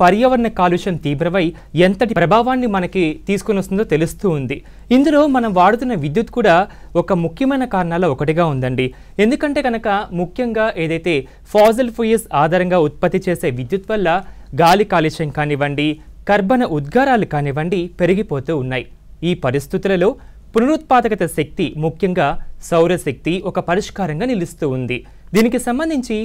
పర్యావరణ కాలుష్యం తీవ్రమై ఎంతటి ప్రభావాన్ని మనకి తీసుకొని వస్తుందో తెలుస్తూ ఉంది. ఇందులో మనం వాడుతున్న విద్యుత్ కూడా ఒక ముఖ్యమైన కారణాల ఒకటిగా ఉందండి. ఎందుకంటే కనుక ముఖ్యంగా ఏదైతే ఫాసిల్ ఫ్యూయల్స్ ఆధారంగా ఉత్పత్తి చేసే విద్యుత్ వల్ల గాలి కాలుష్యం కానివ్వండి, కర్బన ఉద్గారాలు కానివ్వండి పెరిగిపోతూ ఉన్నాయి. ఈ పరిస్థితులలో పునరుత్పాదకత శక్తి, ముఖ్యంగా సౌరశక్తి ఒక పరిష్కారంగా నిలుస్తూ ఉంది. దీనికి సంబంధించి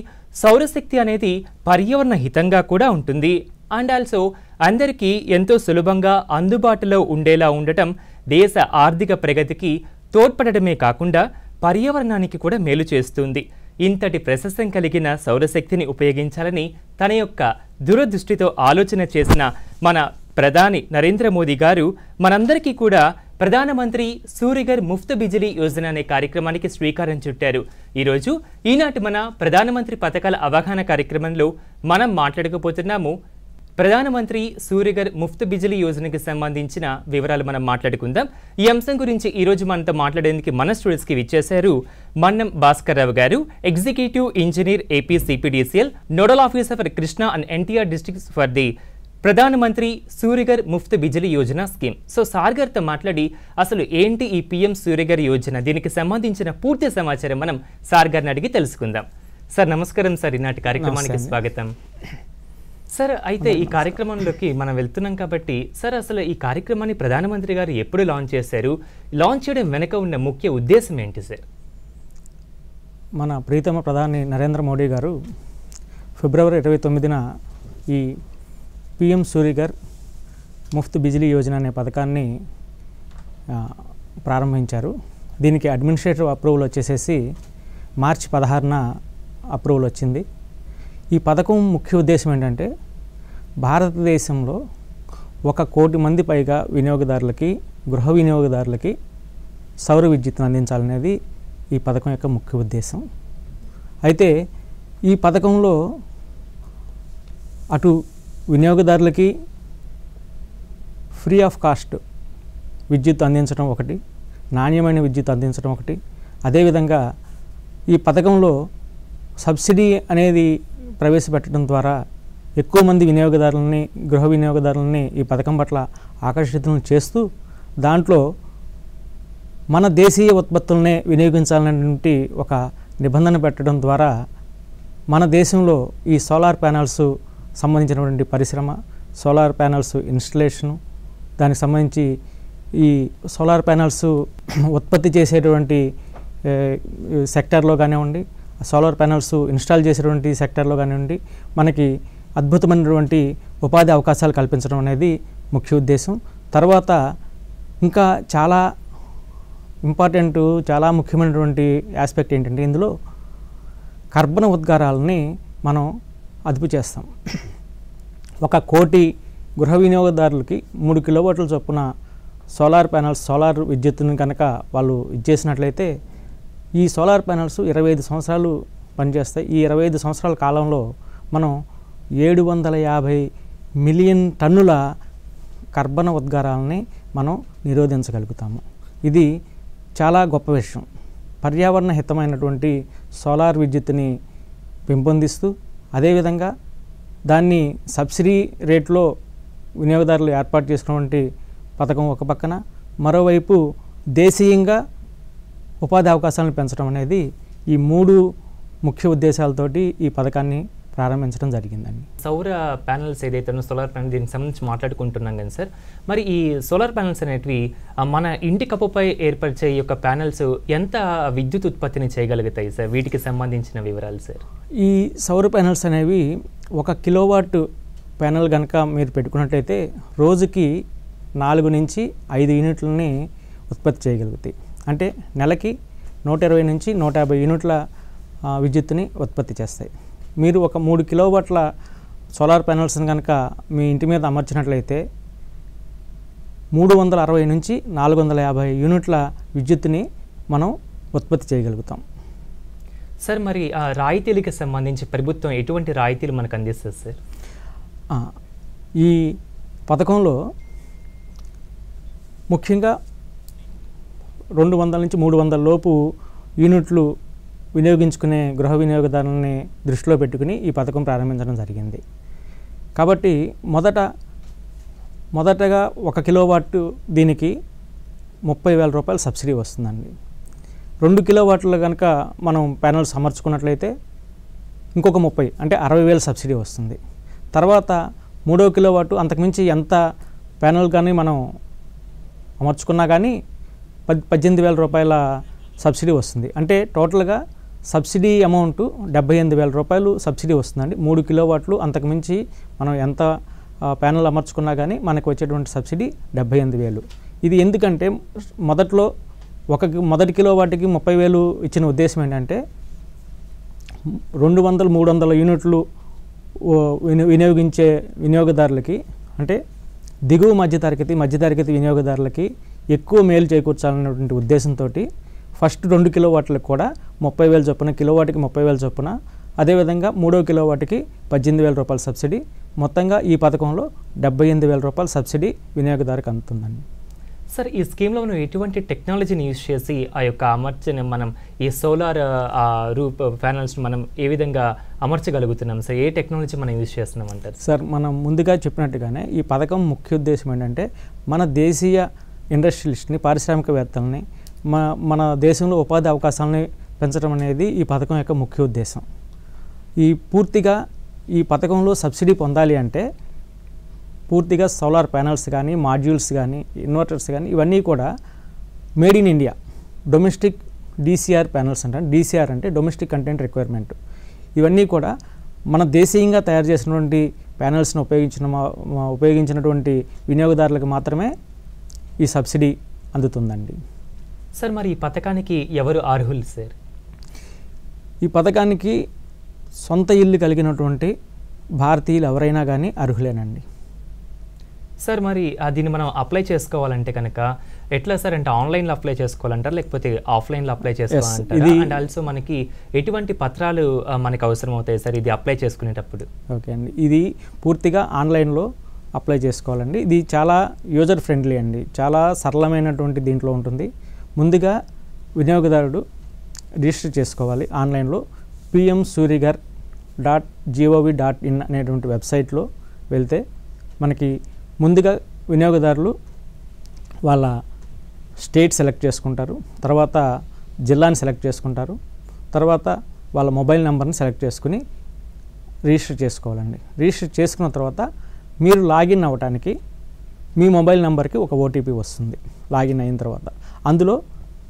సౌరశక్తి అనేది పర్యావరణ హితంగా కూడా ఉంటుంది. అండ్ ఆల్సో అందరికీ ఎంతో సులభంగా అందుబాటులో ఉండేలా ఉండటం దేశ ఆర్థిక ప్రగతికి తోడ్పడటమే కాకుండా పర్యావరణానికి కూడా మేలు చేస్తుంది. ఇంతటి ప్రశస్తం కలిగిన సౌరశక్తిని ఉపయోగించాలని తన యొక్క దూరదృష్టితో ఆలోచన చేసిన మన ప్రధాని నరేంద్ర మోదీ గారు మనందరికీ కూడా ప్రధానమంత్రి సూర్యఘర్ ముఫ్త్ బిజిలీ యోజన అనే కార్యక్రమానికి శ్రీకారం చుట్టారు. ఈరోజు ఈనాటి మన ప్రధానమంత్రి పథకాల అవగాహన కార్యక్రమంలో మనం మాట్లాడకపోతున్నాము. ప్రధానమంత్రి సూర్యఘర్ ముఫ్త్ బిజిలీ యోజనకి సంబంధించిన వివరాలు మనం మాట్లాడుకుందాం. ఈ అంశం గురించి ఈరోజు మనతో మాట్లాడేందుకు మన స్టూడియోస్కి విచ్చేశారు మన్నం భాస్కర్ రావు గారు, executive engineer AP CPDCL, nodal officer for Krishna and NTR districts for the Pradhan Mantri Surya Ghar Muft Bijli Yojana scheme. So sir గారితో మాట్లాడి అసలు ఏంటి ఈ పిఎం సూర్యఘర్ యోజన, దీనికి సంబంధించిన పూర్తి సమాచారం మనం సార్ గారిని అడిగి తెలుసుకుందాం. సార్ నమస్కారం సార్, ఈనాటి కార్యక్రమానికి స్వాగతం. సార్ అయితే ఈ కార్యక్రమంలోకి మనం వెళ్తున్నాం కాబట్టి సార్ అసలు ఈ కార్యక్రమాన్ని ప్రధానమంత్రి గారు ఎప్పుడు లాంచ్ చేశారు, లాంచ్ చేయడం వెనక ఉన్న ముఖ్య ఉద్దేశం ఏంటి సార్? మన ప్రీతమ ప్రధాని నరేంద్ర మోడీ గారు ఫిబ్రవరి 29న ఈ పిఎం సూర్యఘర్ ముఫ్త్ బిజిలీ యోజన అనే పథకాన్ని ప్రారంభించారు. దీనికి అడ్మినిస్ట్రేటివ్ అప్రూవల్ వచ్చేసేసి మార్చి 16న అప్రూవల్ వచ్చింది. ఈ పథకం ముఖ్య ఉద్దేశం ఏంటంటే భారతదేశంలో 1 కోటి మంది పైగా వినియోగదారులకి, గృహ వినియోగదారులకి సౌర విద్యుత్తును అందించాలనేది ఈ పథకం యొక్క ముఖ్య ఉద్దేశం. అయితే ఈ పథకంలో అటు వినియోగదారులకి ఫ్రీ ఆఫ్ కాస్ట్ విద్యుత్ అందించడం ఒకటి, నాణ్యమైన విద్యుత్ అందించడం ఒకటి. అదేవిధంగా ఈ పథకంలో సబ్సిడీ అనేది ప్రవేశపెట్టడం ద్వారా ఎక్కువ మంది వినియోగదారులని, గృహ వినియోగదారులని ఈ పథకం పట్ల ఆకర్షితులను చేస్తూ దాంట్లో మన దేశీయ ఉత్పత్తులనే వినియోగించాలనేటువంటి ఒక నిబంధన పెట్టడం ద్వారా మన దేశంలో ఈ సోలార్ ప్యానల్స్ సంబంధించినటువంటి పరిశ్రమ, సోలార్ ప్యానల్స్ ఇన్స్టలేషను, దానికి సంబంధించి ఈ సోలార్ ప్యానల్స్ ఉత్పత్తి చేసేటువంటి సెక్టార్లో కానివ్వండి, సోలార్ ప్యానల్స్ ఇన్స్టాల్ చేసేటువంటి సెక్టార్లో కానివ్వండి మనకి అద్భుతమైనటువంటి ఉపాధి అవకాశాలు కల్పించడం అనేది ముఖ్య ఉద్దేశం. తర్వాత ఇంకా చాలా ఇంపార్టెంట్, చాలా ముఖ్యమైనటువంటి ఆస్పెక్ట్ ఏంటంటే ఇందులో కర్బన ఉద్గారాలని మనం అదుపు చేస్తాం. 1 కోటి గృహ వినియోగదారులకి 3 కిలోవాట్ల చొప్పున సోలార్ ప్యానల్స్, సోలార్ విద్యుత్తుని కనుక వాళ్ళు ఇచ్చేసినట్లయితే ఈ సోలార్ ప్యానల్స్ 25 సంవత్సరాలు పనిచేస్తాయి. ఈ 25 సంవత్సరాల కాలంలో మనం 750 మిలియన్ టన్నుల కర్బన ఉద్గారాలని మనం నిరోధించగలుగుతాము. ఇది చాలా గొప్ప విషయం. పర్యావరణ హితమైనటువంటి సోలార్ విద్యుత్తుని పెంపొందిస్తూ అదేవిధంగా దాన్ని సబ్సిడీ రేట్లో వినియోగదారులు ఏర్పాటు చేసుకున్నటువంటి పథకం ఒక పక్కన, మరోవైపు దేశీయంగా ఉపాధి అవకాశాలను పెంచడం అనేది ఈ 3 ముఖ్య ఉద్దేశాలతోటి ఈ పథకాన్ని ప్రారంభించడం జరిగిందండి. సౌర ప్యానల్స్ ఏదైతే సోలార్ ప్యానల్ దీనికి సంబంధించి మాట్లాడుకుంటున్నాం కదా సార్, మరి ఈ సోలార్ ప్యానల్స్ అనేటివి మన ఇంటి కప్పుపై ఏర్పరిచే ఈ యొక్క ప్యానల్స్ ఎంత విద్యుత్ ఉత్పత్తిని చేయగలుగుతాయి సార్? వీటికి సంబంధించిన వివరాలు సార్. ఈ సౌర ప్యానల్స్ అనేవి 1 కిలోవాట్ ప్యానల్ కనుక మీరు పెట్టుకున్నట్లయితే రోజుకి 4 నుంచి 5 యూనిట్లని ఉత్పత్తి చేయగలుగుతాయి. అంటే నెలకి 120 నుంచి 150 యూనిట్ల విద్యుత్తుని ఉత్పత్తి చేస్తాయి. మీరు ఒక 3 కిలోవాట్ల సోలార్ ప్యానల్స్ని కనుక మీ ఇంటి మీద అమర్చినట్లయితే 360 నుంచి 450 యూనిట్ల విద్యుత్తుని మనం ఉత్పత్తి చేయగలుగుతాం. సార్ మరి ఆ రాయితీలకు సంబంధించి ప్రభుత్వం ఎటువంటి రాయితీలు మనకు అందిస్తుంది సార్? ఈ పథకంలో ముఖ్యంగా 200 నుంచి 300 లోపు యూనిట్లు వినియోగించుకునే గృహ వినియోగదారులని దృష్టిలో పెట్టుకుని ఈ పథకం ప్రారంభించడం జరిగింది. కాబట్టి మొదటగా 1 కిలోవాట్ దీనికి 30,000 రూపాయలు సబ్సిడీ వస్తుందండి. 2 కిలోవాట్లు కనుక మనం ప్యానల్స్ అమర్చుకున్నట్లయితే ఇంకొక 30 అంటే 60,000 సబ్సిడీ వస్తుంది. తర్వాత 3వ కిలోవాట్ అంతకుమించి ఎంత ప్యానల్ కానీ మనం అమర్చుకున్నా కానీ 18,000 రూపాయల సబ్సిడీ వస్తుంది. అంటే టోటల్గా సబ్సిడీ అమౌంట్ 78,000 రూపాయలు సబ్సిడీ వస్తుందండి. 3 కిలోవాట్లు అంతకుమించి మనం ఎంత ప్యానల్ అమర్చుకున్నా కానీ మనకు వచ్చేటువంటి సబ్సిడీ 78,000. ఇది ఎందుకంటే మొదటి కిలోవాట్కి 30,000 ఇచ్చిన ఉద్దేశం ఏంటంటే 200-300 యూనిట్లు వినియోగించే వినియోగదారులకి, అంటే దిగువ మధ్యతరగతి వినియోగదారులకి ఎక్కువ మేలు చేకూర్చాలనేటువంటి ఉద్దేశంతో ఫస్ట్ 2 కిలోవాట్లకు కూడా 30,000 చొప్పున, కిలోవాట్కి 30,000 చొప్పున, అదేవిధంగా 3వ కిలోవాట్కి 18,000 రూపాయల సబ్సిడీ, మొత్తంగా ఈ పథకంలో 78,000 రూపాయల సబ్సిడీ వినియోగదారుకు అందుతుందండి. సార్, ఈ స్కీమ్లో మనం ఎటువంటి టెక్నాలజీని యూజ్ చేసి ఆ యొక్క అమర్చిన మనం ఈ సోలార్ రూప్ ప్యానల్స్ మనం ఏ విధంగా అమర్చగలుగుతున్నాం సార్? ఏ టెక్నాలజీ మనం యూజ్ చేస్తున్నాం అంటారు? సార్, మనం ముందుగా చెప్పినట్టుగానే ఈ పథకం ముఖ్య ఉద్దేశం ఏంటంటే మన దేశీయ ఇండస్ట్రియలిస్ట్ని, పారిశ్రామికవేత్తల్ని, మన దేశంలో ఉపాధి అవకాశాలని పెంచడం అనేది ఈ పథకం యొక్క ముఖ్య ఉద్దేశం. పూర్తిగా ఈ పథకంలో సబ్సిడీ పొందాలి అంటే పూర్తిగా సోలార్ ప్యానల్స్ కానీ, మాడ్యూల్స్ కానీ, ఇన్వర్టర్స్ కానీ ఇవన్నీ కూడా made in India domestic DCR panels అంటారు. DCR అంటే డొమెస్టిక్ కంటెంట్ రిక్వైర్మెంట్. ఇవన్నీ కూడా మన దేశీయంగా తయారు చేసినటువంటి ప్యానల్స్ని ఉపయోగించినటువంటి వినియోగదారులకు మాత్రమే ఈ సబ్సిడీ అందుతుందండి. సార్, మరి ఈ పథకానికి ఎవరు అర్హులు సార్? ఈ పథకానికి సొంత ఇల్లు కలిగినటువంటి భారతీయులు ఎవరైనా కానీ అర్హులేనండి. సార్, మరి దీన్ని మనం అప్లై చేసుకోవాలంటే కనుక ఎట్లా సార్? అంటే ఆన్లైన్లో అప్లై చేసుకోవాలంటారు, లేకపోతే ఆఫ్లైన్లో అప్లై చేసుకోవాలంటారు? అండ్ ఆల్సో మనకి ఎటువంటి పత్రాలు మనకు అవసరం అవుతాయి సార్ ఇది అప్లై చేసుకునేటప్పుడు? ఓకే అండి, ఇది పూర్తిగా ఆన్లైన్లో అప్లై చేసుకోవాలండి. ఇది చాలా యూజర్ ఫ్రెండ్లీ అండి, చాలా సరళమైనటువంటి దీంట్లో ఉంటుంది. ముందుగా వినియోగదారుడు రిజిస్టర్ చేసుకోవాలి ఆన్లైన్లో. pmsuryagar.gov.in అనేటువంటి వెబ్సైట్లో వెళ్తే మనకి ముందుగా వినియోగదారులు వాళ్ళ స్టేట్ సెలెక్ట్ చేసుకుంటారు, తర్వాత జిల్లాని సెలెక్ట్ చేసుకుంటారు, తర్వాత వాళ్ళ మొబైల్ నెంబర్ని సెలెక్ట్ చేసుకుని రిజిస్టర్ చేసుకోవాలండి. రిజిస్టర్ చేసుకున్న తర్వాత మీరు లాగిన్ అవ్వడానికి మీ మొబైల్ నెంబర్కి ఒక OTP వస్తుంది. లాగిన్ అయిన తర్వాత అందులో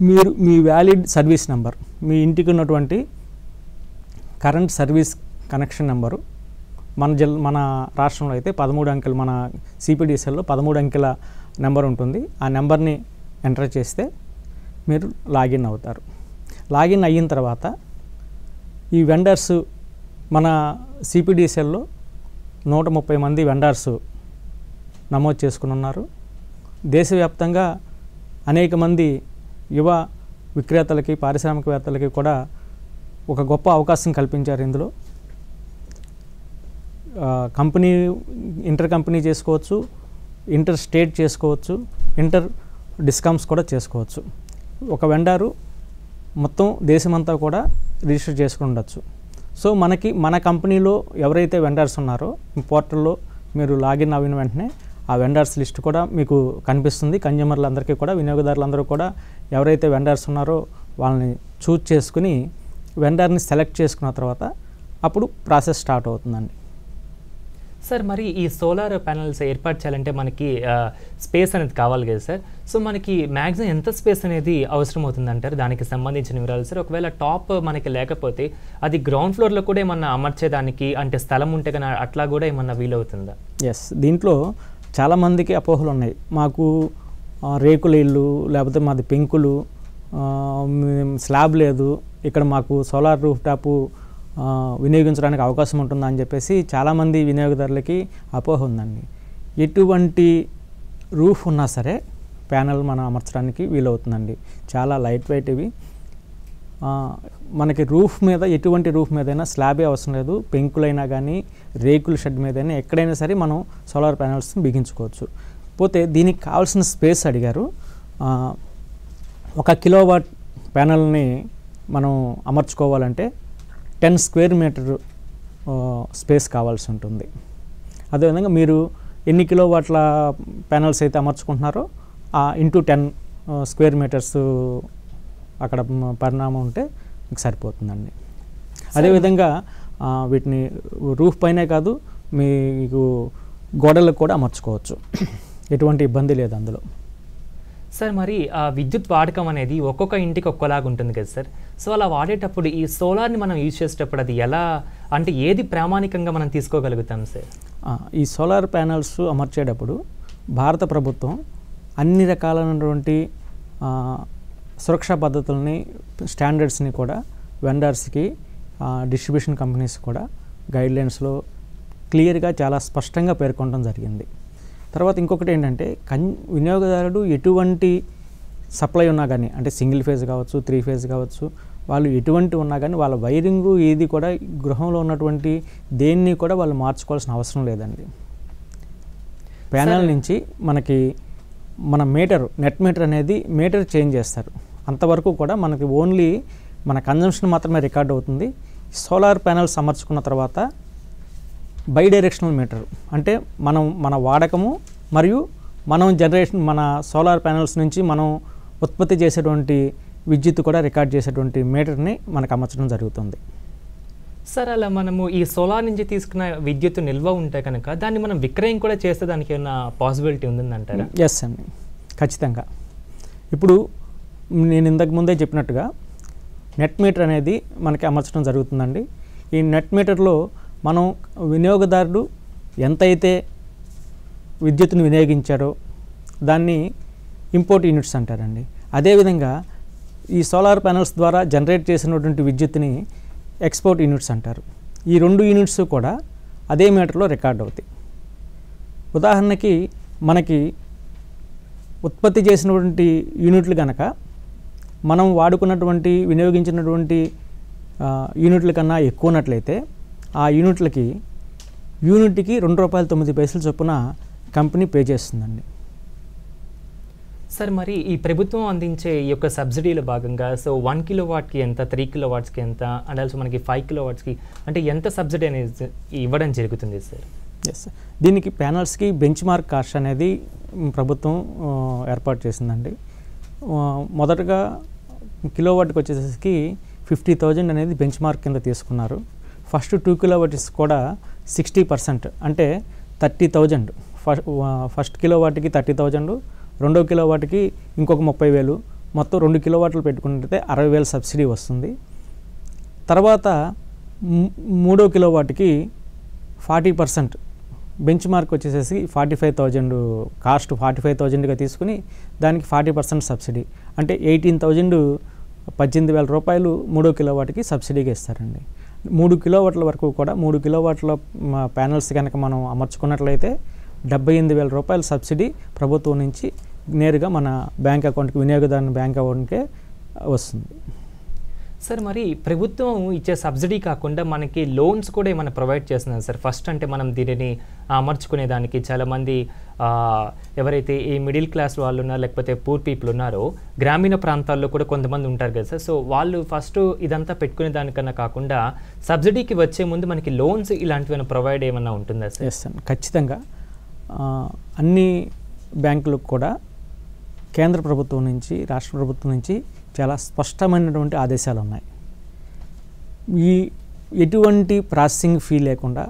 మీరు మీ వ్యాలిడ్ సర్వీస్ నెంబర్, మీ ఇంటికి ఉన్నటువంటి కరెంట్ సర్వీస్ కనెక్షన్ నెంబరు, మన రాష్ట్రంలో అయితే 13 అంకెలు, మన CPDCLలో 13 అంకెల నెంబర్ ఉంటుంది. ఆ నెంబర్ని ఎంటర్ చేస్తే మీరు లాగిన్ అవుతారు. లాగిన్ అయిన తర్వాత ఈ వెండర్స్, మన CPDCLలో 130 మంది వెండర్స్ నమోదు చేసుకుని ఉన్నారు. దేశవ్యాప్తంగా అనేక మంది యువ విక్రేతలకి, పారిశ్రామికవేత్తలకి కూడా ఒక గొప్ప అవకాశం కల్పించారు. ఇందులో ఇంటర్ కంపెనీ చేసుకోవచ్చు, ఇంటర్ స్టేట్ చేసుకోవచ్చు, ఇంటర్ డిస్కమ్స్ కూడా చేసుకోవచ్చు. ఒక వెండారు మొత్తం దేశమంతా కూడా రిజిస్టర్ చేసుకుని ఉండొచ్చు. సో మన కంపెనీలో ఎవరైతే వెండర్స్ ఉన్నారో పోర్టల్లో మీరు లాగిన్ అయిన వెంటనే ఆ వెండర్స్ లిస్ట్ కూడా మీకు కనిపిస్తుంది. కన్జ్యూమర్లందరికీ కూడా, వినియోగదారులందరూ కూడా ఎవరైతే వెండర్స్ ఉన్నారో వాళ్ళని చూజ్ చేసుకుని వెండర్ని సెలెక్ట్ చేసుకున్న తర్వాత అప్పుడు ప్రాసెస్ స్టార్ట్ అవుతుందండి. సార్, మరి ఈ సోలార్ ప్యానల్స్ ఏర్పాటు చేయాలంటే మనకి స్పేస్ అనేది కావాలి కదా సార్? సో మనకి మ్యాక్సిమం ఎంత స్పేస్ అనేది అవసరం అవుతుంది అంటారు? దానికి సంబంధించిన వివరాలు సార్. ఒకవేళ టాప్ మనకి లేకపోతే అది గ్రౌండ్ ఫ్లోర్లో కూడా ఏమన్నా అమర్చేదానికి అంటే స్థలం ఉంటే కానీ అట్లా కూడా ఏమన్నా వీలవుతుందా? ఎస్, దీంట్లో చాలామందికి అపోహలు ఉన్నాయి. మాకు రేకుల ఇల్లు, లేకపోతే మాది పెంకులు, స్లాబ్ లేదు, ఇక్కడ మాకు సోలార్ రూఫ్ టాపు వినియోగించడానికి అవకాశం ఉంటుందా అని చెప్పేసి చాలామంది వినియోగదారులకి అపోహ ఉందండి. ఎటువంటి రూఫ్ ఉన్నా సరే ప్యానల్ మనం అమర్చడానికి వీలవుతుందండి. చాలా లైట్ వెయిట్ ఇవి. మనకి ఎటువంటి రూఫ్ మీదైనా స్లాబే అవసరం లేదు. పెంకులైనా కానీ, రేకుల షెడ్ మీదైనా ఎక్కడైనా సరే మనం సోలార్ ప్యానల్స్ని బిగించుకోవచ్చు. పోతే దీనికి కావాల్సిన స్పేస్ అడిగారు. 1 కిలోవాట్ ప్యానల్ని మనం అమర్చుకోవాలంటే 10 స్క్వేర్ మీటర్ స్పేస్ కావాల్సి ఉంటుంది. అదేవిధంగా మీరు ఎన్ని కిలోవాట్ల ప్యానల్స్ అయితే అమర్చుకుంటున్నారో ఇంటూ 10 స్క్వేర్ మీటర్స్ అక్కడ పరిణామం ఉంటే మీకు సరిపోతుందండి. అదేవిధంగా వీటిని రూఫ్ పైనే కాదు, మీకు గోడలకు కూడా అమర్చుకోవచ్చు, ఎటువంటి ఇబ్బంది లేదు అందులో. సార్ మరి ఆ విద్యుత్ వాడకం అనేది ఒక్కొక్క ఇంటికి ఒక్కోలాగా ఉంటుంది కదా సార్. సో అలా వాడేటప్పుడు ఈ సోలార్ని మనం యూజ్ చేసేటప్పుడు అది ఎలా, అంటే ఏది ప్రామాణికంగా మనం తీసుకోగలుగుతాం సార్? ఈ సోలార్ ప్యానల్స్ అమర్చేటప్పుడు భారత ప్రభుత్వం అన్ని రకాలైనటువంటి సురక్షా పద్ధతుల్ని, స్టాండర్డ్స్ని కూడా వెండర్స్కి, డిస్ట్రిబ్యూషన్ కంపెనీస్ కూడా గైడ్లైన్స్లో క్లియర్గా చాలా స్పష్టంగా పేర్కొనడం జరిగింది. తర్వాత ఇంకొకటి ఏంటంటే వినియోగదారుడు ఎటువంటి సప్లై ఉన్నా కానీ, అంటే సింగిల్ ఫేజ్ కావచ్చు, 3 ఫేజ్ కావచ్చు, వాళ్ళు ఎటువంటి ఉన్నా కానీ వాళ్ళ వైరింగు ఏది కూడా గృహంలో ఉన్నటువంటి దేన్ని కూడా వాళ్ళు మార్చుకోవాల్సిన అవసరం లేదండి. ప్యానల్ నుంచి మనకి మన నెట్ మీటర్ అనేది మీటర్ చేంజ్ చేస్తారు. అంతవరకు కూడా మనకి ఓన్లీ మన కన్జంప్షన్ మాత్రమే రికార్డ్ అవుతుంది. సోలార్ ప్యానల్స్ అమర్చుకున్న తర్వాత బై డైరెక్షనల్ మీటర్, అంటే మన వాడకము మరియు మన సోలార్ ప్యానల్స్ నుంచి మనం ఉత్పత్తి చేసేటువంటి విద్యుత్ కూడా రికార్డ్ చేసేటువంటి మీటర్ని మనకు అమర్చడం జరుగుతుంది. సార్ అలా మనము ఈ సోలార్ నుంచి తీసుకున్న విద్యుత్ నిల్వ ఉంటే కనుక దాన్ని మనం విక్రయం కూడా చేస్తే దానికి ఏమైనా పాసిబిలిటీ ఉందంటారా? ఎస్ అండి, ఖచ్చితంగా. ఇప్పుడు నేను ఇంతకు ముందే చెప్పినట్టుగా నెట్ మీటర్ అనేది మనకి అమర్చడం జరుగుతుందండి. ఈ నెట్ మీటర్లో మనం వినియోగదారుడు ఎంతైతే విద్యుత్తును వినియోగించారో దాన్ని ఇంపోర్ట్ యూనిట్స్ అంటారండి. అదేవిధంగా ఈ సోలార్ ప్యానల్స్ ద్వారా జనరేట్ చేసినటువంటి విద్యుత్తుని ఎక్స్పోర్ట్ యూనిట్స్ అంటారు. ఈ 2 యూనిట్స్ కూడా అదే మీటర్లో రికార్డ్ అవుతాయి. ఉదాహరణకి మనకి ఉత్పత్తి చేసినటువంటి యూనిట్లు కనుక మనం వాడుకున్నటువంటి వినియోగించినటువంటి యూనిట్ల కన్నా ఎక్కువ ఉన్నట్లయితే ఆ యూనిట్కి ₹2.09 చొప్పున కంపెనీ పే చేస్తుందండి. సార్ మరి ఈ ప్రభుత్వం అందించే ఈ యొక్క సబ్సిడీలో భాగంగా సో 1 కిలోవాట్కి ఎంత, 3 కిలోవాట్స్కి ఎంత, అండ్ ఆల్సో మనకి 5 కిలోవాట్స్కి అంటే ఎంత సబ్సిడీ అనేది ఇవ్వడం జరుగుతుంది సార్? ఎస్, దీనికి ప్యానల్స్కి బెంచ్ మార్క్ కాస్ట్ అనేది ప్రభుత్వం ఏర్పాటు చేసిందండి. మొదటగా కిలోవాట్కి వచ్చేసరికి 50,000 అనేది బెంచ్ మార్క్ కింద తీసుకున్నారు. ఫస్ట్ 2 కిలోవాట్స్ కూడా 60%, అంటే 30,000. ఫస్ట్ కిలోవాట్కి 30,000, రెండో కిలోవాట్కి ఇంకొక 30,000, మొత్తం 2 కిలోవాట్లు పెట్టుకుంటే 60,000 సబ్సిడీ వస్తుంది. తర్వాత మూడో కిలోవాట్కి 40%, బెంచ్ మార్క్ వచ్చేసేసి 45,000, కాస్ట్ 45,000గా తీసుకుని దానికి 40% సబ్సిడీ, అంటే 18,000 రూపాయలు మూడో కిలోవాట్కి సబ్సిడీగా ఇస్తారండి. 3 కిలోవాట్ల వరకు కూడా 3 కిలోవాట్ల ప్యానల్స్ కనుక మనం అమర్చుకున్నట్లయితే 78,000 రూపాయల సబ్సిడీ ప్రభుత్వం నుంచి నేరుగా మన బ్యాంక్ అకౌంట్కి, వినియోగదారుని బ్యాంక్ అకౌంట్కే వస్తుంది. సార్ మరి ప్రభుత్వం ఇచ్చే సబ్సిడీ కాకుండా మనకి లోన్స్ కూడా ఏమైనా ప్రొవైడ్ చేస్తున్నారు సార్? ఫస్ట్ అంటే మనం దీనిని అమర్చుకునే దానికి చాలామంది ఎవరైతే ఈ మిడిల్ క్లాస్ వాళ్ళు ఉన్నారో లేకపోతే పూర్ పీపుల్ ఉన్నారో గ్రామీణ ప్రాంతాల్లో కూడా కొంతమంది ఉంటారు కదా సార్. సో వాళ్ళు ఫస్ట్ ఇదంతా పెట్టుకునే దానికన్నా కాకుండా సబ్సిడీకి వచ్చే ముందు మనకి లోన్స్ ఇలాంటివి ప్రొవైడ్ ఏమన్నా ఉంటుందా సార్? ఎస్ అండి, ఖచ్చితంగా. అన్ని బ్యాంకులకు కూడా కేంద్ర ప్రభుత్వం నుంచి, రాష్ట్ర ప్రభుత్వం నుంచి చాలా స్పష్టమైనటువంటి ఆదేశాలు ఉన్నాయి. ఎటువంటి ప్రాసెసింగ్ ఫీ లేకుండా,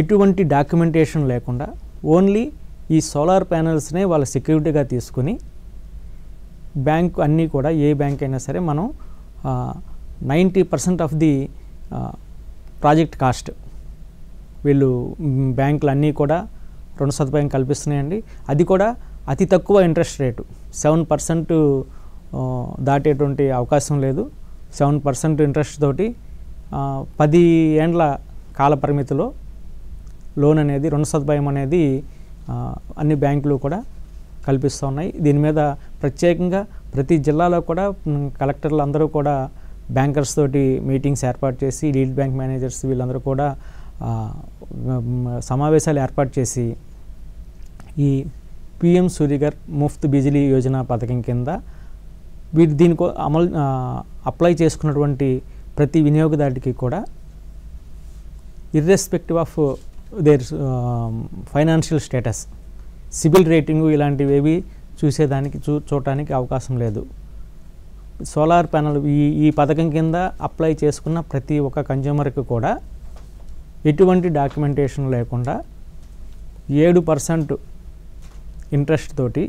ఎటువంటి డాక్యుమెంటేషన్ లేకుండా ఓన్లీ ఈ సోలార్ ప్యానల్స్నే వాళ్ళ సెక్యూరిటీగా తీసుకుని బ్యాంకు అన్నీ కూడా, ఏ బ్యాంక్ అయినా సరే మనం 90% ఆఫ్ ది ప్రాజెక్ట్ కాస్ట్ వీళ్ళు బ్యాంకులు అన్నీ కూడా రుణ సదుపాయం కల్పిస్తున్నాయండి. అది కూడా అతి తక్కువ ఇంట్రెస్ట్ రేటు, 7% దాటేటువంటి అవకాశం లేదు. 7% ఇంట్రెస్ట్ తోటి 10 ఏండ్ల కాల పరిమితిలో లోన్ అనేది, రుణ సదుపాయం అనేది అన్ని బ్యాంకులు కూడా కల్పిస్తూ ఉన్నాయి. దీని మీద ప్రత్యేకంగా ప్రతి జిల్లాలో కూడా కలెక్టర్లు అందరూ కూడా బ్యాంకర్స్ తోటి మీటింగ్స్ ఏర్పాటు చేసి, లీడ్ బ్యాంక్ మేనేజర్స్ వీళ్ళందరూ కూడా సమావేశాలు ఏర్పాటు చేసి ఈ PM సూర్యఘర్ ముఫ్త్ బిజిలీ యోజన పథకం కింద దీనికి అప్లై చేసుకున్నటువంటి ప్రతి వినియోగదారుడికి కూడా irrespective of their financial status, CIBIL rating ఇలాంటివి చూసేదానికి చూడటానికి అవకాశం లేదు. సోలార్ ప్యానల్ ఈ పథకం కింద అప్లై చేసుకున్న ప్రతి ఒక్క కన్జ్యూమర్కి కూడా ఎటువంటి డాక్యుమెంటేషన్ లేకుండా 7% ఇంట్రెస్ట్ తోటి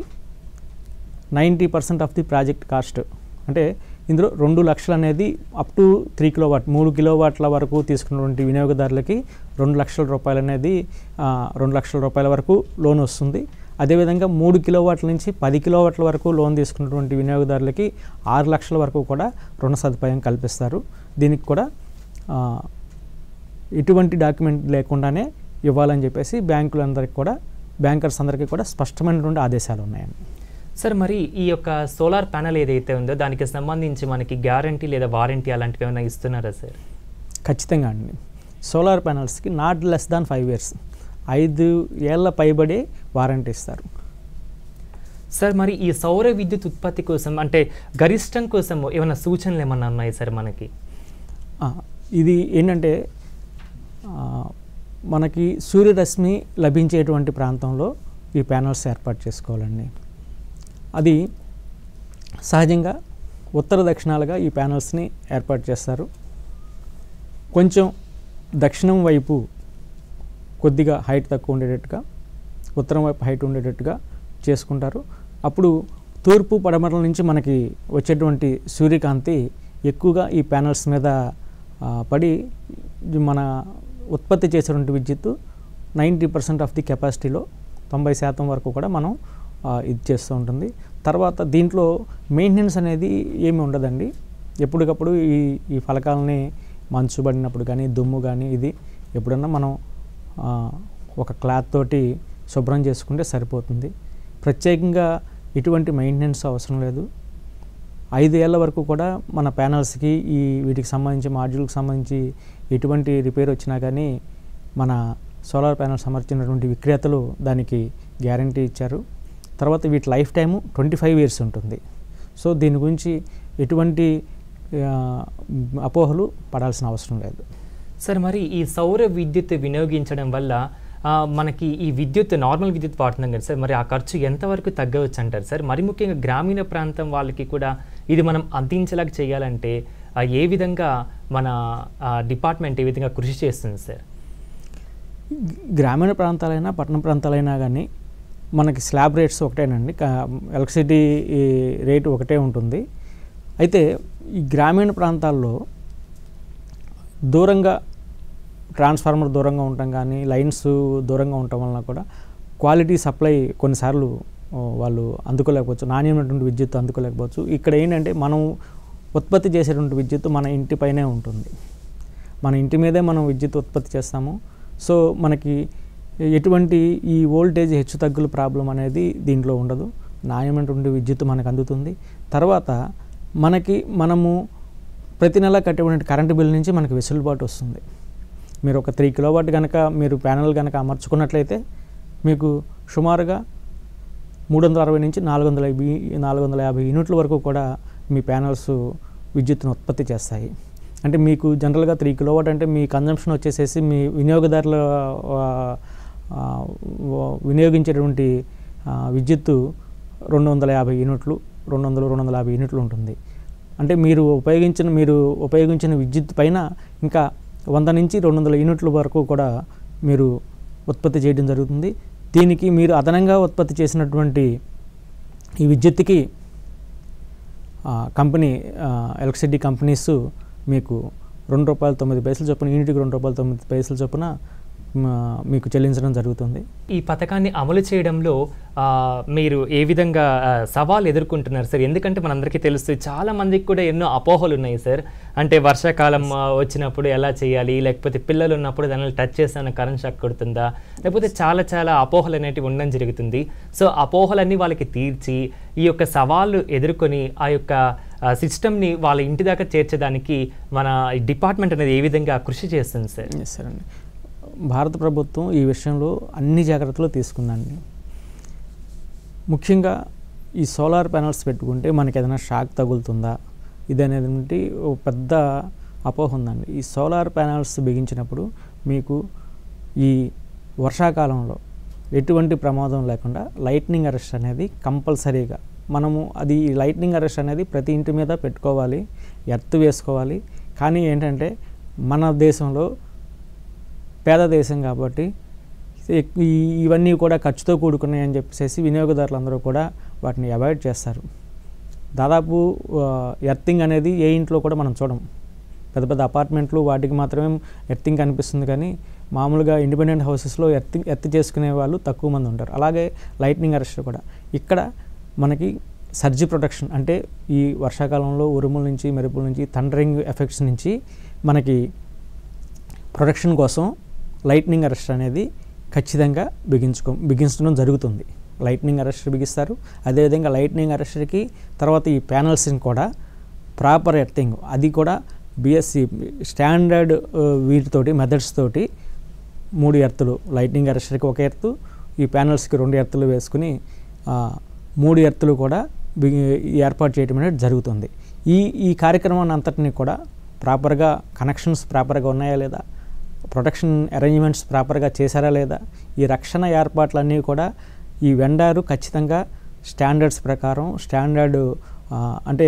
90% ఆఫ్ ది ప్రాజెక్ట్ కాస్ట్, అంటే ఇందులో 2 లక్షలు అనేది అప్ టు 3 కిలోవాట్ 3 కిలోవాట్ల వరకు తీసుకున్నటువంటి వినియోగదారులకి 2 లక్షల రూపాయలు అనేది 2 లక్షల రూపాయల వరకు లోన్ వస్తుంది. అదేవిధంగా 3 కిలోవాట్ల నుంచి 10 కిలోవాట్ల వరకు లోన్ తీసుకున్నటువంటి వినియోగదారులకి 6 లక్షల వరకు కూడా రుణ సదుపాయం కల్పిస్తారు. దీనికి కూడా ఎటువంటి డాక్యుమెంట్ లేకుండానే ఇవ్వాలని చెప్పేసి బ్యాంకర్స్ అందరికీ కూడా స్పష్టమైనటువంటి ఆదేశాలు ఉన్నాయండి. సార్, మరి ఈ యొక్క సోలార్ ప్యానల్ ఏదైతే ఉందో దానికి సంబంధించి మనకి గ్యారంటీ లేదా వారంటీ అలాంటివి ఏమైనా ఇస్తున్నారా సార్? ఖచ్చితంగా అండి. సోలార్ ప్యానల్స్కి నాట్ లెస్ దాన్ 5 years 5 ఏళ్ల పైబడి వారంటీ ఇస్తారు. సార్, మరి ఈ సౌర విద్యుత్ ఉత్పత్తి కోసం అంటే గరిష్టం కోసం ఏమైనా సూచనలు ఏమన్నా ఉన్నాయి సార్ మనకి? ఇది ఏంటంటే మనకి సూర్యరశ్మి లభించేటువంటి ప్రాంతంలో ఈ ప్యానల్స్ ఏర్పాటు చేసుకోవాలండి. అది సహజంగా ఉత్తర దక్షిణాలుగా ఈ ప్యానల్స్ని ఏర్పాటు చేస్తారు. కొంచెం దక్షిణం వైపు కొద్దిగా హైట్ తక్కువ ఉండేటట్టుగా, ఉత్తరం వైపు హైట్ ఉండేటట్టుగా చేసుకుంటారు. అప్పుడు తూర్పు పడమరల నుంచి మనకి వచ్చేటువంటి సూర్యకాంతి ఎక్కువగా ఈ ప్యానల్స్ మీద పడి మన ఉత్పత్తి చేసేటువంటి విద్యుత్తు 90% ఆఫ్ ది కెపాసిటీలో 90% వరకు కూడా మనం ఇది చేస్తూ ఉంటుంది. తర్వాత దీంట్లో మెయింటెనెన్స్ అనేది ఏమి ఉండదండి. ఎప్పటికప్పుడు ఈ ఫలకాలని మంచు పడినప్పుడు కానీ దుమ్ము కానీ ఇది ఎప్పుడన్నా మనం ఒక క్లాత్ తోటి శుభ్రం చేసుకుంటే సరిపోతుంది. ప్రత్యేకంగా ఎటువంటి మెయింటెనెన్స్ అవసరం లేదు. 5 ఏళ్ల వరకు కూడా మన ప్యానల్స్కి వీటికి సంబంధించి మాడ్యూల్కి సంబంధించి ఎటువంటి రిపేర్ వచ్చినా కానీ మన సోలార్ ప్యానల్స్ అమర్చినటువంటి విక్రేతలు దానికి గ్యారంటీ ఇచ్చారు. తర్వాత వీటి లైఫ్ టైము 25 years ఉంటుంది. సో దీని గురించి ఎటువంటి అపోహలు పడాల్సిన అవసరం లేదు. సార్, మరి ఈ సౌర విద్యుత్ వినియోగించడం వల్ల మనకి ఈ విద్యుత్ నార్మల్ విద్యుత్ వాడుతున్నాం కదా సార్, మరి ఆ ఖర్చు ఎంతవరకు తగ్గవచ్చు అంటారు సార్? మరి ముఖ్యంగా గ్రామీణ ప్రాంతం వాళ్ళకి కూడా ఇది మనం అందించేలాగా చేయాలంటే ఏ విధంగా మన డిపార్ట్మెంట్ ఏ విధంగా కృషి చేస్తుంది సార్? గ్రామీణ ప్రాంతాలైనా పట్టణ ప్రాంతాలైనా కానీ మనకి స్లాబ్ రేట్స్ ఒకటేనండి, ఎలక్ట్రిసిటీ రేటు ఒకటే ఉంటుంది. అయితే ఈ గ్రామీణ ప్రాంతాల్లో దూరంగా ట్రాన్స్ఫార్మర్ దూరంగా ఉండటం కానీ లైన్స్ దూరంగా ఉండటం వలన కూడా క్వాలిటీ సప్లై కొన్నిసార్లు వాళ్ళు అందుకోలేకపోవచ్చు, నాణ్యమైనటువంటి విద్యుత్ అందుకోలేకపోవచ్చు. ఇక్కడ ఏంటంటే మనం ఉత్పత్తి చేసేటువంటి విద్యుత్ మన ఇంటిపైనే ఉంటుంది, మన ఇంటి మీదే మనం విద్యుత్ ఉత్పత్తి చేస్తాము. సో మనకి ఎటువంటి ఈ వోల్టేజ్ హెచ్చు తగ్గుల ప్రాబ్లం అనేది దీంట్లో ఉండదు, నాణ్యమైనటువంటి విద్యుత్ మనకు అందుతుంది. తర్వాత మనము ప్రతి నెల కట్టేటువంటి కరెంటు బిల్ నుంచి మనకి వెసులుబాటు వస్తుంది. మీరు ఒక 3 కిలోవాట్ కనుక మీరు ప్యానల్ కనుక అమర్చుకున్నట్లయితే మీకు సుమారుగా 360 నుంచి 450 యూనిట్ల వరకు కూడా మీ ప్యానల్స్ విద్యుత్తును ఉత్పత్తి చేస్తాయి. అంటే మీకు జనరల్గా 3 కిలోవాట్ అంటే మీ కన్జంప్షన్ వచ్చేసేసి మీ వినియోగదారుల వినియోగించేటువంటి విద్యుత్తు 250 యూనిట్లు 250 యూనిట్లు ఉంటుంది. అంటే మీరు ఉపయోగించిన విద్యుత్ పైన ఇంకా 100 నుంచి 200 యూనిట్ల వరకు కూడా మీరు ఉత్పత్తి చేయడం జరుగుతుంది. దీనికి మీరు అదనంగా ఉత్పత్తి చేసినటువంటి ఈ విద్యుత్తుకి కంపెనీ ఎలక్ట్రిసిటీ కంపెనీస్ మీకు ₹2.09 చొప్పున యూనిట్కి ₹2.09 చొప్పున మీకు చెల్లించడం జరుగుతుంది. ఈ పథకాన్ని అమలు చేయడంలో మీరు ఏ విధంగా సవాలు ఎదుర్కొంటున్నారు సార్? ఎందుకంటే మనందరికీ తెలుస్తుంది, చాలా మందికి కూడా ఎన్నో అపోహలు ఉన్నాయి సార్. అంటే వర్షాకాలం వచ్చినప్పుడు ఎలా చేయాలి, లేకపోతే పిల్లలు ఉన్నప్పుడు దానిని టచ్ చేసిన కరెంట్ షాక్ కొడుతుందా, లేకపోతే చాలా అపోహలు అనేటివి ఉండడం జరుగుతుంది. సో అపోహలన్నీ వాళ్ళకి తీర్చి ఈ యొక్క సవాళ్ళు ఎదుర్కొని ఆ యొక్క సిస్టమ్ని వాళ్ళ ఇంటి దాకా చేర్చడానికి మన డిపార్ట్మెంట్ అనేది ఏ విధంగా కృషి చేస్తుంది సార్? సరే అండి, భారత ప్రభుత్వం ఈ విషయంలో అన్ని జాగ్రత్తలు తీసుకుందండి. ముఖ్యంగా ఈ సోలార్ ప్యానల్స్ పెట్టుకుంటే మనకి ఏదైనా షాక్ తగులుతుందా ఇది అనేది పెద్ద అపోహ ఉందండి. ఈ సోలార్ ప్యానల్స్ బిగించినప్పుడు మీకు ఈ వర్షాకాలంలో ఎటువంటి ప్రమాదం లేకుండా లైట్నింగ్ అరెస్ట్ అనేది కంపల్సరీగా మనము అది లైట్నింగ్ అరెస్ట్ అనేది ప్రతి ఇంటి మీద పెట్టుకోవాలి, ఎర్త్ వేసుకోవాలి. కానీ ఏంటంటే మన దేశంలో పేద దేశం కాబట్టి ఇవన్నీ కూడా ఖర్చుతో కూడుకున్నాయి అని చెప్పేసి వినియోగదారులందరూ కూడా వాటిని అవాయిడ్ చేస్తారు. దాదాపు ఎర్తింగ్ అనేది ఏ ఇంట్లో కూడా మనం చూడం. పెద్ద పెద్ద అపార్ట్మెంట్లు వాటికి మాత్రమే ఎర్తింగ్ కనిపిస్తుంది, కానీ మామూలుగా ఇండిపెండెంట్ హౌసెస్లో ఎర్త్ చేసుకునే వాళ్ళు తక్కువ మంది ఉంటారు. అలాగే లైట్నింగ్ అరెస్ట్ కూడా ఇక్కడ మనకి సర్జ్ ప్రొటెక్షన్ అంటే ఈ వర్షాకాలంలో ఉరుముల నుంచి, మెరుపుల నుంచి, థండరింగ్ ఎఫెక్ట్స్ నుంచి మనకి ప్రొటెక్షన్ కోసం లైట్నింగ్ అరెస్ట్ అనేది ఖచ్చితంగా బిగించడం జరుగుతుంది. లైట్నింగ్ అరెస్టర్ బిగిస్తారు. అదేవిధంగా లైట్నింగ్ అరెస్టర్కి తర్వాత ఈ ప్యానల్స్ని కూడా ప్రాపర్ ఎర్తింగ్, అది కూడా బిఎస్సి స్టాండర్డ్ వీటితోటి మెథడ్స్ తోటి 3 ఎర్తులు, లైట్నింగ్ అరెస్టర్కి 1 ఎర్తు, ఈ ప్యానల్స్కి 2 ఎర్తులు వేసుకుని 3 ఎర్తులు కూడా ఏర్పాటు చేయడం అనేది జరుగుతుంది. ఈ కార్యక్రమాన్ని అంతటినీ కూడా ప్రాపర్గా కనెక్షన్స్ ప్రాపర్గా ఉన్నాయా లేదా, ప్రొటెక్షన్ అరేంజ్మెంట్స్ ప్రాపర్గా చేశారా లేదా, ఈ రక్షణ ఏర్పాట్లన్నీ కూడా ఈ వెండారు ఖచ్చితంగా స్టాండర్డ్స్ ప్రకారం స్టాండర్డ్ అంటే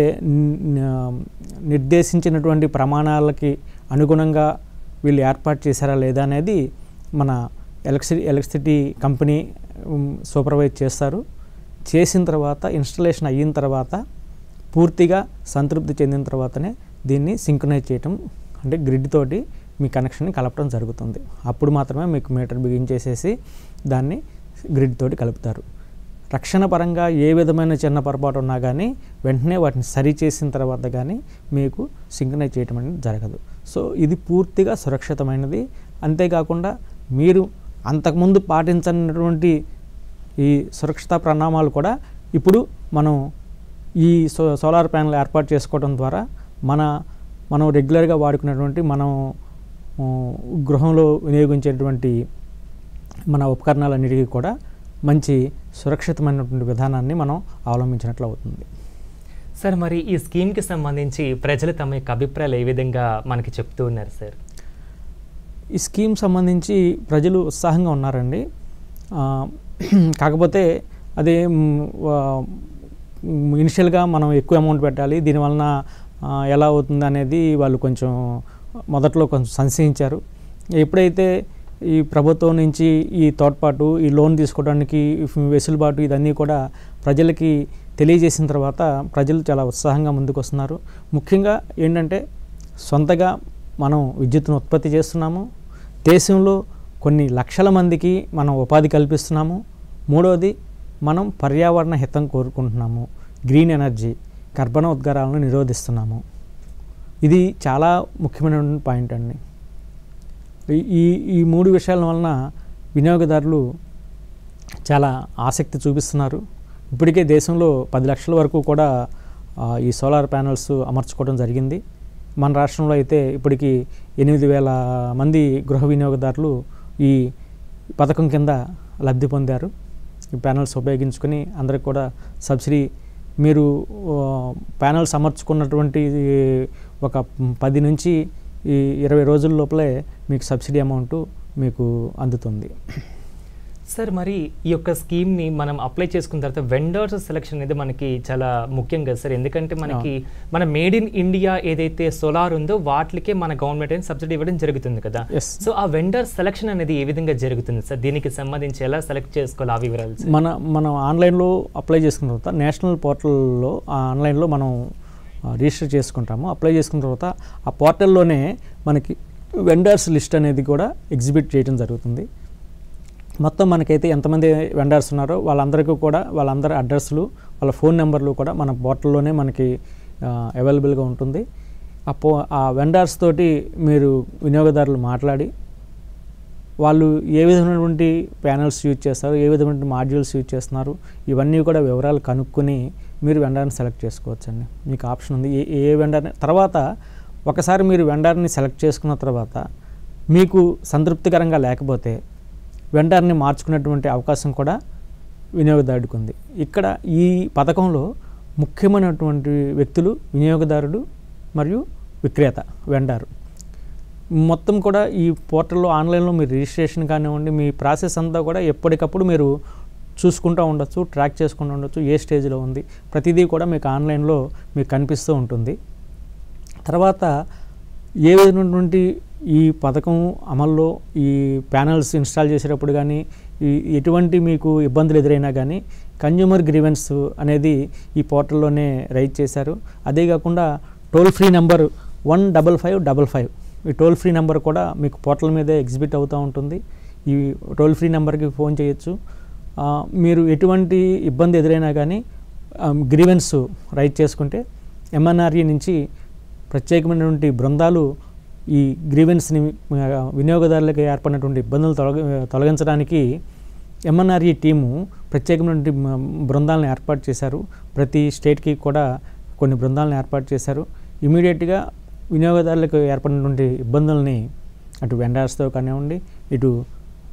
నిర్దేశించినటువంటి ప్రమాణాలకి అనుగుణంగా వీళ్ళు ఏర్పాటు చేశారా లేదా అనేది మన ఎలక్ట్రిసిటీ కంపెనీ సూపర్వైజ్ చేస్తారు. చేసిన తర్వాత ఇన్స్టలేషన్ అయిన తర్వాత పూర్తిగా సంతృప్తి చెందిన తర్వాతనే దీన్ని సింక్రనైజ్ చేయటం అంటే గ్రిడ్ తోటి మీ కనెక్షన్ని కలపడం జరుగుతుంది. అప్పుడు మాత్రమే మీకు మీటర్ బిగించేసేసి దాన్ని గ్రిడ్ తోటి కలుపుతారు. రక్షణ పరంగా ఏ విధమైన చిన్న పొరపాటు ఉన్నా కానీ వెంటనే వాటిని సరి చేసిన తర్వాత కానీ మీకు సింక్రనైజ్ చేయటం అనేది జరగదు. సో ఇది పూర్తిగా సురక్షితమైనది. అంతేకాకుండా మీరు అంతకుముందు పాటించినటువంటి ఈ సురక్షిత ప్రణామాలు కూడా ఇప్పుడు మనం ఈ సోలార్ ప్యానెల్ ఏర్పాటు చేసుకోవడం ద్వారా మనం రెగ్యులర్గా వాడుకునేటువంటి మనం గృహంలో వినియోగించేటువంటి మన ఉపకరణాలన్నిటికీ కూడా మంచి సురక్షితమైనటువంటి విధానాన్ని మనం అవలంబించినట్లు అవుతుంది. సార్, మరి ఈ స్కీమ్కి సంబంధించి ప్రజలు తమ యొక్క అభిప్రాయాలు ఏ విధంగా మనకి చెప్తూ ఉన్నారు సార్? ఈ స్కీమ్ సంబంధించి ప్రజలు ఉత్సాహంగా ఉన్నారండి. కాకపోతే అదే ఇనిషియల్గా మనం ఎక్కువ అమౌంట్ పెట్టాలి, దీనివలన ఎలా అవుతుంది అనేది వాళ్ళు కొంచెం మొదట్లో కొంచెం సంశయించారు. ఎప్పుడైతే ఈ ప్రభుత్వం నుంచి ఈ తోడ్పాటు, ఈ లోన్ తీసుకోవడానికి వెసులుబాటు ఇదన్నీ కూడా ప్రజలకి తెలియజేసిన తర్వాత ప్రజలు చాలా ఉత్సాహంగా ముందుకు వస్తున్నారు. ముఖ్యంగా ఏంటంటే సొంతగా మనం విద్యుత్తును ఉత్పత్తి చేస్తున్నాము, దేశంలో కొన్ని లక్షల మందికి మనం ఉపాధి కల్పిస్తున్నాము. మూడవది మనం పర్యావరణ హితం కోరుకుంటున్నాము, గ్రీన్ ఎనర్జీ, కర్బన ఉద్గారాలను నిరోధిస్తున్నాము. ఇది చాలా ముఖ్యమైన పాయింట్ అండి. ఈ 3 విషయాల వలన వినియోగదారులు చాలా ఆసక్తి చూపిస్తున్నారు. ఇప్పటికే దేశంలో 10 లక్షల వరకు కూడా ఈ సోలార్ ప్యానెల్స్ అమర్చుకోవడం జరిగింది. మన రాష్ట్రంలో అయితే ఇప్పటికీ 8,000 మంది గృహ వినియోగదారులు ఈ పథకం కింద లబ్ధి పొందారు. ఈ ప్యానెల్స్ ఉపయోగించుకొని అందరికి కూడా సబ్సిడీ, మీరు ప్యానెల్స్ అమర్చుకున్నటువంటి ఒక 10 నుంచి 20 రోజుల లోపలే మీకు సబ్సిడీ అమౌంట్ మీకు అందుతుంది. సార్, మరి ఈ యొక్క స్కీమ్ని మనం అప్లై చేసుకున్న తర్వాత వెండర్స్ సెలెక్షన్ అనేది మనకి చాలా ముఖ్యం కదా సార్? ఎందుకంటే మనకి మన మేడ్ ఇన్ ఇండియా ఏదైతే సోలార్ ఉందో వాటికే మన గవర్నమెంట్ అనేది సబ్సిడీ ఇవ్వడం జరుగుతుంది కదా. సో ఆ వెండర్ సెలెక్షన్ అనేది ఏ విధంగా జరుగుతుంది సార్? దీనికి సంబంధించి ఎలా సెలెక్ట్ చేసుకోవాలి ఆ వివరాలు? మనం ఆన్లైన్లో అప్లై చేసుకున్న తర్వాత నేషనల్ పోర్టల్లో ఆన్లైన్లో మనం రిజిస్టర్ చేసుకుంటాము. అప్లై చేసుకున్న తర్వాత ఆ పోర్టల్లోనే మనకి వెండర్స్ లిస్ట్ అనేది కూడా ఎగ్జిబిట్ చేయడం జరుగుతుంది. మొత్తం మనకైతే ఎంతమంది వెండర్స్ ఉన్నారో వాళ్ళందరికీ కూడా వాళ్ళందరి అడ్రస్లు, వాళ్ళ ఫోన్ నెంబర్లు కూడా మన పోర్టల్లోనే మనకి అవైలబుల్గా ఉంటుంది. ఆ వెండర్స్ తోటి మీరు వినియోగదారులు మాట్లాడి వాళ్ళు ఏ విధమైనటువంటి ప్యానెల్స్ యూజ్ చేస్తారు, ఏ విధమైన మాడ్యూల్స్ యూజ్ చేస్తున్నారు, ఇవన్నీ కూడా వివరాలు కనుక్కొని మీరు వెండర్ని సెలెక్ట్ చేసుకోవచ్చండి. మీకు ఆప్షన్ ఉంది ఏ వెండర్ని. తర్వాత ఒకసారి మీరు వెండర్ని సెలెక్ట్ చేసుకున్న తర్వాత మీకు సంతృప్తికరంగా లేకపోతే వెండర్ని మార్చుకునేటువంటి అవకాశం కూడా వినియోగదారుడికి ఉంది. ఇక్కడ ఈ పథకంలో ముఖ్యమైనటువంటి వ్యక్తులు వినియోగదారుడు మరియు విక్రేత, వెండర్. మొత్తం కూడా ఈ పోర్టల్లో ఆన్లైన్లో మీ రిజిస్ట్రేషన్ కానివ్వండి, మీ ప్రాసెస్ అంతా కూడా ఎప్పటికప్పుడు మీరు చూసుకుంటూ ఉండొచ్చు, ట్రాక్ చేసుకుంటూ ఉండొచ్చు, ఏ స్టేజ్లో ఉంది ప్రతిదీ కూడా మీకు ఆన్లైన్లో మీకు కనిపిస్తూ ఉంటుంది. తర్వాత ఏ విధమైనటువంటి ఈ పథకం అమల్లో ఈ ప్యానల్స్ ఇన్స్టాల్ చేసేటప్పుడు కానీ ఎటువంటి మీకు ఇబ్బందులు ఎదురైనా కానీ కన్జ్యూమర్ గ్రీవెన్స్ అనేది ఈ పోర్టల్లోనే రైజ్ చేశారు. అదే కాకుండా టోల్ ఫ్రీ నెంబర్ 15555 ఈ టోల్ ఫ్రీ నెంబర్ కూడా మీకు పోర్టల్ మీదే ఎగ్జిబిట్ అవుతూ ఉంటుంది. ఈ టోల్ ఫ్రీ నెంబర్కి ఫోన్ చేయొచ్చు. మీరు ఎటువంటి ఇబ్బంది ఎదురైనా కానీ గ్రీవెన్స్ రైజ్ చేసుకుంటే ఎంఎన్ఆర్ఈ నుంచి ప్రత్యేకమైనటువంటి బృందాలు ఈ గ్రీవెన్స్ని వినియోగదారులకు ఏర్పడినటువంటి ఇబ్బందులు తొలగించడానికి ఎంఎన్ఆర్ఈ టీము ప్రత్యేకమైనటువంటి బృందాలను ఏర్పాటు చేశారు. ప్రతి స్టేట్కి కూడా కొన్ని బృందాలను ఏర్పాటు చేశారు. ఇమీడియట్గా వినియోగదారులకు ఏర్పడినటువంటి ఇబ్బందుల్ని అటు వెండర్స్తో కానివ్వండి, ఇటు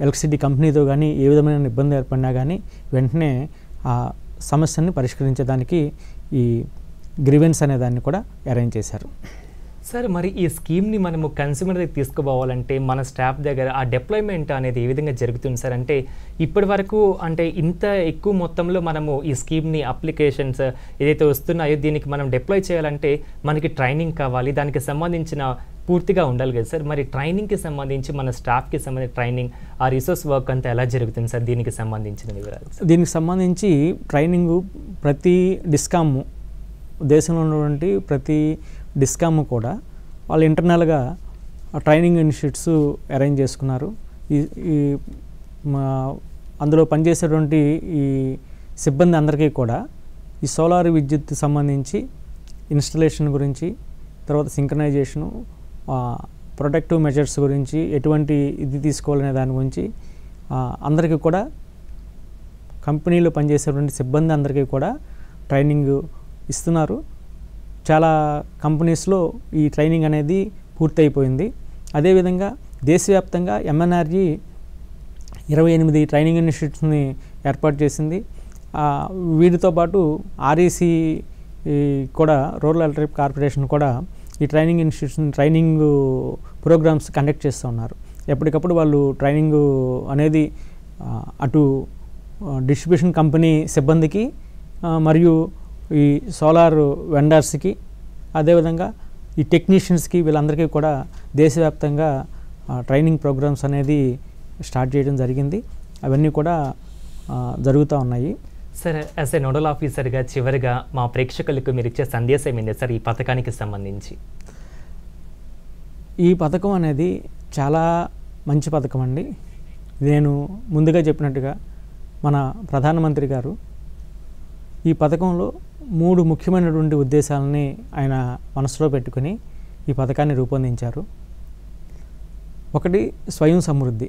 ఎలక్ట్రిసిటీ కంపెనీతో కానీ ఏ విధమైన ఇబ్బంది ఏర్పడినా కానీ వెంటనే ఆ సమస్యని పరిష్కరించడానికి ఈ గ్రీవెన్స్ అనే దాన్ని కూడా అరేంజ్ చేశారు. సార్, మరి ఈ స్కీమ్ని మనము కన్స్యూమర్ దగ్గర తీసుకుపోవాలంటే మన స్టాఫ్ దగ్గర ఆ డిప్లాయ్మెంట్ అనేది ఏ విధంగా జరుగుతుంది సార్? అంటే ఇప్పటి వరకు అంటే ఇంత ఎక్కువ మొత్తంలో మనము ఈ స్కీమ్ని అప్లికేషన్స్ ఏదైతే వస్తున్నాయో దీనికి మనం డిప్లాయ్ చేయాలంటే మనకి ట్రైనింగ్ కావాలి, దానికి సంబంధించిన పూర్తిగా ఉండాలి కదా సార్. మరి ట్రైనింగ్కి సంబంధించి మన స్టాఫ్కి సంబంధించి ట్రైనింగ్ ఆ రిసోర్స్ వర్క్ అంతా ఎలా జరుగుతుంది సార్? దీనికి సంబంధించిన వివరాలు. దీనికి సంబంధించి ట్రైనింగ్ ప్రతి డిస్కామ్ దేశంలో ఉన్నటువంటి ప్రతి డిస్కామ్ కూడా వాళ్ళు ఇంటర్నల్గా ట్రైనింగ్ ఇన్స్టిట్యూట్స్ అరేంజ్ చేసుకున్నారు. ఈ అందులో పనిచేసేటువంటి ఈ సిబ్బంది అందరికీ కూడా ఈ సోలార్ విద్యుత్ సంబంధించి ఇన్స్టలేషన్ గురించి, తర్వాత సింక్రనైజేషను, ప్రొటెక్టివ్ మెజర్స్ గురించి ఎటువంటి ఇది తీసుకోవాలనే దాని గురించి అందరికీ కూడా కంపెనీలో పనిచేసేటువంటి సిబ్బంది అందరికీ కూడా ట్రైనింగ్ ఇస్తున్నారు. చాలా కంపెనీస్లో ఈ ట్రైనింగ్ అనేది పూర్తయిపోయింది. అదేవిధంగా దేశవ్యాప్తంగా ఎంఎన్ఆర్ఈ 28 ట్రైనింగ్ ఇన్స్టిట్యూట్స్ని ఏర్పాటు చేసింది. వీటితో పాటు ఆర్ఈసీ కూడా, రూరల్ ఎలక్ట్రిక్ కార్పొరేషన్ కూడా ఈ training institutes training programs conduct చేస్తూ ఉన్నారు. ఎప్పటికప్పుడు వాళ్ళు ట్రైనింగ్ అనేది అటు డిస్ట్రిబ్యూషన్ కంపెనీ సిబ్బందికి మరియు ఈ సోలార్ వెండర్స్కి, అదేవిధంగా ఈ టెక్నీషియన్స్కి, వీళ్ళందరికీ కూడా దేశవ్యాప్తంగా ట్రైనింగ్ ప్రోగ్రామ్స్ అనేది స్టార్ట్ చేయడం జరిగింది. అవన్నీ కూడా జరుగుతూ ఉన్నాయి. సార్, యాజ్ ఏ నోడల్ ఆఫీసర్గా చివరిగా మా ప్రేక్షకులకు మీరు ఇచ్చే సందేశం ఏంటి సార్ ఈ పథకానికి సంబంధించి? ఈ పథకం అనేది చాలా మంచి పథకం అండి. నేను ముందుగా చెప్పినట్టుగా మన ప్రధానమంత్రి గారు ఈ పథకంలో 3 ముఖ్యమైనటువంటి ఉద్దేశాలని ఆయన మనసులో పెట్టుకుని ఈ పథకాన్ని రూపొందించారు. ఒకటి, స్వయం సమృద్ధి.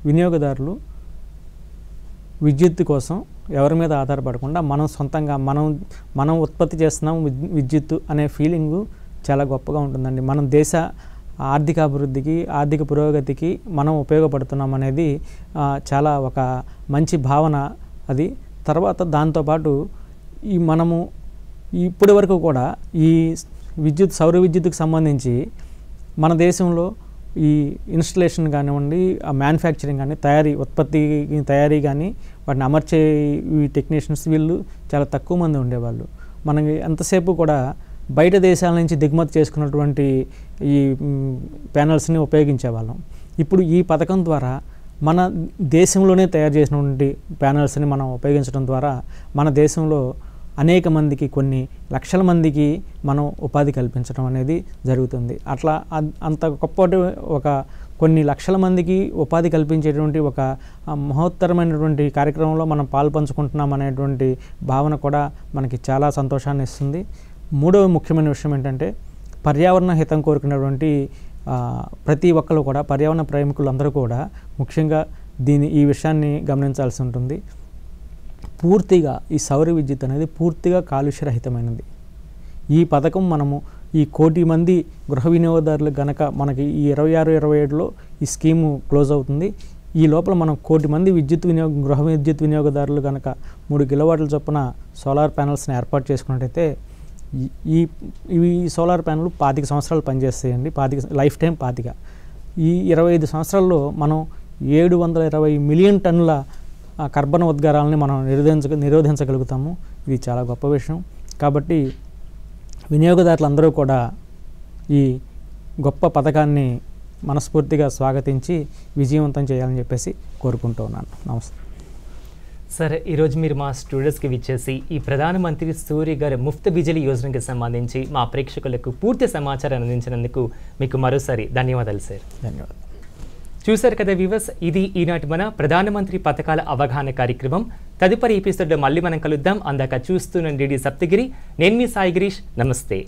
వినియోగదారులు విద్యుత్ కోసం ఎవరి మీద ఆధారపడకుండా మనం సొంతంగా మనం ఉత్పత్తి చేస్తున్నాం విద్యుత్ అనే ఫీలింగు చాలా గొప్పగా ఉంటుందండి. మనం దేశ ఆర్థిక అభివృద్ధికి, ఆర్థిక పురోగతికి మనం ఉపయోగపడుతున్నాం అనేది చాలా ఒక మంచి భావన అది. తర్వాత దాంతోపాటు మనము ఇప్పటి వరకు కూడా ఈ సౌర విద్యుత్తుకు సంబంధించి మన దేశంలో ఈ ఇన్స్టలేషన్ కానివ్వండి, మ్యానుఫ్యాక్చరింగ్ కానీ, తయారీ కానీ, వాటిని అమర్చే ఈ టెక్నీషియన్స్ వీళ్ళు చాలా తక్కువ మంది ఉండేవాళ్ళు. మనకి ఎంతసేపు కూడా బయట దేశాల నుంచి దిగుమతి చేసుకున్నటువంటి ఈ ప్యానల్స్ని ఉపయోగించేవాళ్ళం. ఇప్పుడు ఈ పథకం ద్వారా మన దేశంలోనే తయారు చేసినటువంటి ప్యానల్స్ని మనం ఉపయోగించడం ద్వారా మన దేశంలో అనేక మందికి, కొన్ని లక్షల మందికి మనం ఉపాధి కల్పించడం అనేది జరుగుతుంది. అట్లా అంత గొప్ప కొన్ని లక్షల మందికి ఉపాధి కల్పించేటువంటి ఒక మహోత్తరమైనటువంటి కార్యక్రమంలో మనం పాల్పంచుకుంటున్నాం అనేటువంటి భావన కూడా మనకి చాలా సంతోషాన్ని ఇస్తుంది. మూడవ ముఖ్యమైన విషయం ఏంటంటే, పర్యావరణ హితం కోరుకున్నటువంటి ప్రతి ఒక్కరు కూడా, పర్యావరణ ప్రేమికులందరూ కూడా ముఖ్యంగా ఈ విషయాన్ని గమనించాల్సి ఉంటుంది. పూర్తిగా ఈ సౌర విద్యుత్ అనేది పూర్తిగా కాలుష్యరహితమైనది. ఈ పథకం మనము ఈ 1 కోటి మంది గృహ వినియోగదారులు గనక మనకి ఈ 26-27లో ఈ స్కీము క్లోజ్ అవుతుంది. ఈ లోపల మనం 1 కోటి మంది గృహ విద్యుత్ వినియోగదారులు కనుక 3 కిలోవాట్ల చొప్పున సోలార్ ప్యానల్స్ని ఏర్పాటు చేసుకున్నట్టయితే ఈ సోలార్ ప్యానెల్ 25 సంవత్సరాలు పనిచేస్తాయండి. Life time 25. ఈ 25 సంవత్సరాల్లో మనం 720 మిలియన్ టన్నుల కర్బన ఉద్గారాలని మనం నిరోధించగలుగుతాము. ఇది చాలా గొప్ప విషయం. కాబట్టి వినియోగదారులందరూ కూడా ఈ గొప్ప పథకాన్ని మనస్ఫూర్తిగా స్వాగతించి విజయవంతం చేయాలని చెప్పేసి కోరుకుంటూ ఉన్నాను. నమస్తే. సరే, ఈరోజు మీరు మా స్టూడెంట్స్కి విచ్చేసి ఈ ప్రధానమంత్రి సూర్య గారి ముఫ్త్ బిజిలీ యోజనకి సంబంధించి మా ప్రేక్షకులకు పూర్తి సమాచారం అందించినందుకు మీకు మరోసారి ధన్యవాదాలు సార్. ధన్యవాదాలు. చూశారు కదా వ్యూవర్స్, ఇది ఈనాటి మన ప్రధానమంత్రి పథకాల అవగాహన కార్యక్రమం. తదుపరి ఎపిసోడ్లో మళ్ళీ మనం కలుద్దాం. అందాక చూస్తూనండి DD సప్తగిరి. నేను మీ సాయి గిరీష్. నమస్తే.